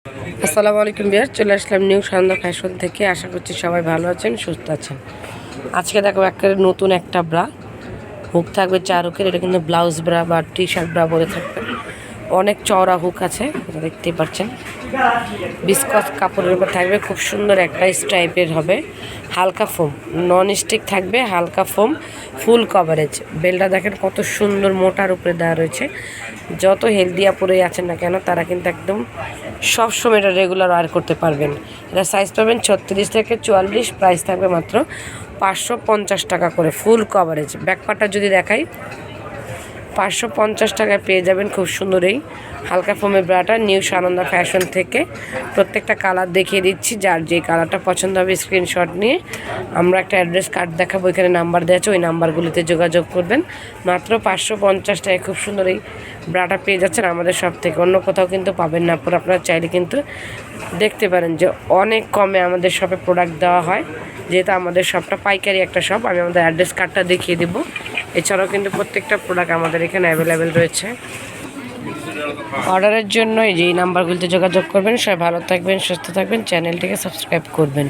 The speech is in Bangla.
আসসালামু আলাইকুম ভিউয়ার, চলে আসলাম নিউ সানন্দা ফ্যাশন থেকে। আশা করছি সবাই ভালো আছেন, সুস্থ আছেন। আজকে দেখো একেবারে নতুন একটা ব্রা, হুক থাকবে 4 হুকের। এটা কিন্তু ব্লাউজ ব্রা বা টি শার্ট ব্রা বলে থাকবে। অনেক চওড়া হুক আছে, এটা দেখতেই পাচ্ছেন। বিস্কস কাপড়ের উপর থাকবে, খুব সুন্দর একটা টাইপের হবে। হালকা ফোম, নন স্টিক থাকবে, হালকা ফোম, ফুল কভারেজ। বেলটা দেখেন কত সুন্দর মোটার উপরে দেওয়া রয়েছে। যত হেলদিয়া পরে আছেন না কেন, তারা কিন্তু একদম সবসময় এটা রেগুলার ওয়ার করতে পারবেন। এটা সাইজ পাবেন 36 থেকে 44। প্রাইস থাকবে মাত্র 550 টাকা করে, ফুল কভারেজ। ব্যাকপার্টটা যদি দেখাই, 550 টাকায় পেয়ে যাবেন খুব সুন্দর এই হালকা ফোমের ব্রাটা নিউ সানন্দা ফ্যাশন থেকে। প্রত্যেকটা কালার দেখিয়ে দিচ্ছি, যার যে কালারটা পছন্দ হবে স্ক্রিনশট নিয়ে আমরা একটা অ্যাড্রেস কার্ড দেখাবো, এখানে নাম্বার দেওয়া আছে, ওই নাম্বারগুলিতে যোগাযোগ করবেন। মাত্র 550 টাকায় খুব সুন্দর এই ব্রাটা পেয়ে যাচ্ছেন আমাদের সব থেকে। অন্য কোথাও কিন্তু পাবেন না। পরে আপনারা চাইলে কিন্তু দেখতে পারেন যে অনেক কমে আমাদের শপে প্রোডাক্ট দেওয়া হয়, যেহেতু আমাদের শপটা পাইকারি একটা শপ। আমি আমাদের অ্যাড্রেস কার্ডটা দেখিয়ে দেবো। এছাড়াও কিন্তু প্রত্যেকটা প্রোডাক্ট আমাদের এখানে অ্যাভেলেবেল রয়েছে। অর্ডারের জন্য এই যে নাম্বারগুলিতে যোগাযোগ করবেন। সবাই ভালো থাকবেন, সুস্থ থাকবেন, চ্যানেলটিকে সাবস্ক্রাইব করবেন।